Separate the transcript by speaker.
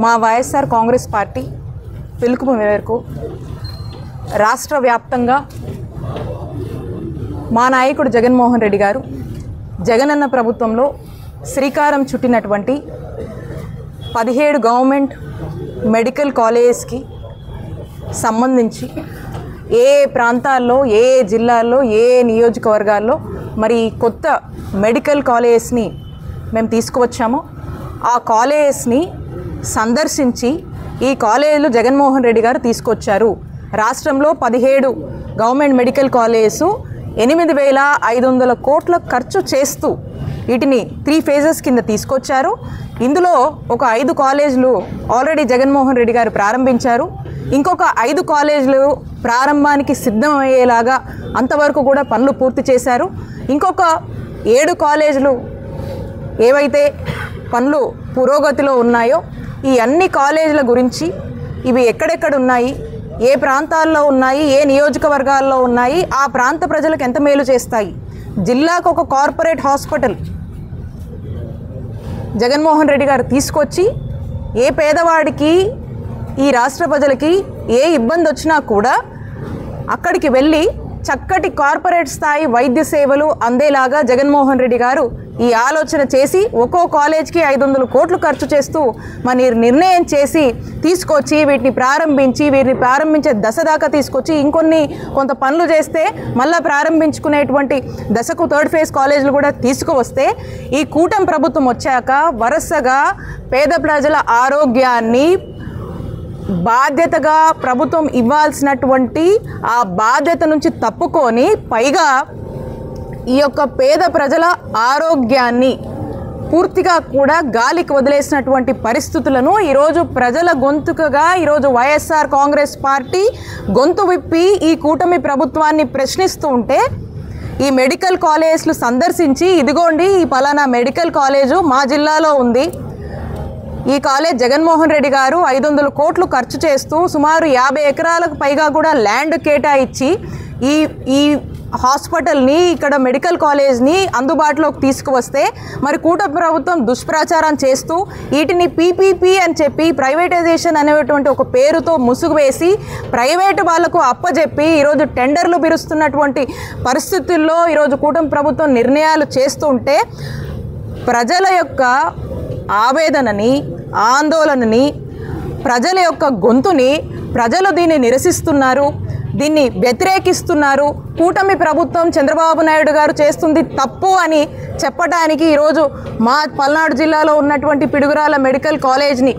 Speaker 1: మా వైఎస్ఆర్ కాంగ్రెస్ పార్టీ పిలుపు మేరకు రాష్ట్ర వ్యాప్తంగా మా నాయకుడు జగన్మోహన్ రెడ్డి గారు జగనన్న ప్రభుత్వంలో శ్రీకారం చుట్టినటువంటి 17 గవర్నమెంట్ మెడికల్ కాలేజెస్కి సంబంధించి ఏ ప్రాంతాల్లో ఏ జిల్లాల్లో ఏ నియోజకవర్గాల్లో మరి కొత్త మెడికల్ కాలేజెస్ని మేము తీసుకువచ్చామో ఆ కాలేజెస్ని సందర్శించి ఈ కాలేజీలు జగన్మోహన్ రెడ్డి గారు తీసుకొచ్చారు. రాష్ట్రంలో 17 గవర్నమెంట్ మెడికల్ కాలేజెస్ 8,500 కోట్ల ఖర్చు చేస్తూ వీటిని 3 ఫేజెస్ కింద తీసుకొచ్చారు. ఇందులో ఒక 5 కాలేజీలు ఆల్రెడీ జగన్మోహన్ రెడ్డి గారు ప్రారంభించారు. ఇంకొక 5 కాలేజీలు ప్రారంభానికి సిద్ధమయ్యేలాగా అంతవరకు కూడా పనులు పూర్తి చేశారు. ఇంకొక 7 కాలేజీలు ఏవైతే పనులు పురోగతిలో ఉన్నాయో ఈ అన్ని కాలేజీల గురించి ఇవి ఎక్కడెక్కడ ఉన్నాయి, ఏ ప్రాంతాల్లో ఉన్నాయి, ఏ నియోజకవర్గాల్లో ఉన్నాయి, ఆ ప్రాంత ప్రజలకు ఎంత మేలు చేస్తాయి, జిల్లాకు ఒక కార్పొరేట్ హాస్పిటల్ జగన్మోహన్ రెడ్డి గారు తీసుకొచ్చి ఏ పేదవాడికి ఈ రాష్ట్ర ప్రజలకి ఏ ఇబ్బంది వచ్చినా కూడా అక్కడికి వెళ్ళి చక్కటి కార్పొరేట్ స్థాయి వైద్య సేవలు అందేలాగా జగన్మోహన్ రెడ్డి గారు ఈ ఆలోచన చేసి ఒక్కో కాలేజ్కి 500 కోట్లు ఖర్చు చేస్తూ మన నిర్ణయం చేసి తీసుకొచ్చి వీటిని ప్రారంభించే దశ దాకా తీసుకొచ్చి కొంత పనులు చేస్తే మళ్ళీ ప్రారంభించుకునేటువంటి దశకు 3rd ఫేజ్ కాలేజీలు కూడా తీసుకువస్తే ఈ కూటమి ప్రభుత్వం వచ్చాక వరుసగా పేద ప్రజల ఆరోగ్యాన్ని బాధ్యతగా ప్రభుత్వం ఇవ్వాల్సినటువంటి ఆ బాధ్యత నుంచి తప్పుకొని పైగా ఈ యొక్క పేద ప్రజల ఆరోగ్యాన్ని పూర్తిగా కూడా గాలికి వదిలేసినటువంటి పరిస్థితులను ఈరోజు ప్రజల గొంతుకగా ఈరోజు వైఎస్ఆర్ కాంగ్రెస్ పార్టీ గొంతు విప్పి ఈ కూటమి ప్రభుత్వాన్ని ప్రశ్నిస్తూ ఉంటే ఈ మెడికల్ కాలేజెస్లు సందర్శించి ఇదిగోండి ఈ పలానా మెడికల్ కాలేజు మా జిల్లాలో ఉంది, ఈ కాలేజ్ జగన్మోహన్ రెడ్డి గారు 500 కోట్లు ఖర్చు చేస్తూ సుమారు 50 ఎకరాలకు పైగా కూడా ల్యాండ్ కేటాయించి ఈ హాస్పిటల్ని ఇక్కడ మెడికల్ కాలేజ్ని అందుబాటులోకి తీసుకువస్తే మరి కూటమి ప్రభుత్వం దుష్ప్రచారం చేస్తూ వీటిని పీపీపీ అని చెప్పి ప్రైవేటైజేషన్ అనేటువంటి ఒక పేరుతో ముసుగు వేసి ప్రైవేటు వాళ్లకు అప్పజెప్పి ఈరోజు టెండర్లు పిలుస్తున్నటువంటి పరిస్థితుల్లో ఈరోజు కూటమి ప్రభుత్వం నిర్ణయాలు చేస్తుంటే ప్రజల యొక్క ఆవేదనని ఆందోళనని ప్రజల యొక్క గొంతుని ప్రజలు దీన్ని నిరసిస్తున్నారు, దీన్ని వ్యతిరేకిస్తున్నారు. కూటమి ప్రభుత్వం చంద్రబాబు నాయుడు గారు చేస్తుంది తప్పు అని చెప్పడానికి ఈరోజు మా పల్నాడు జిల్లాలో ఉన్నటువంటి పిడుగురాల మెడికల్ కాలేజ్ని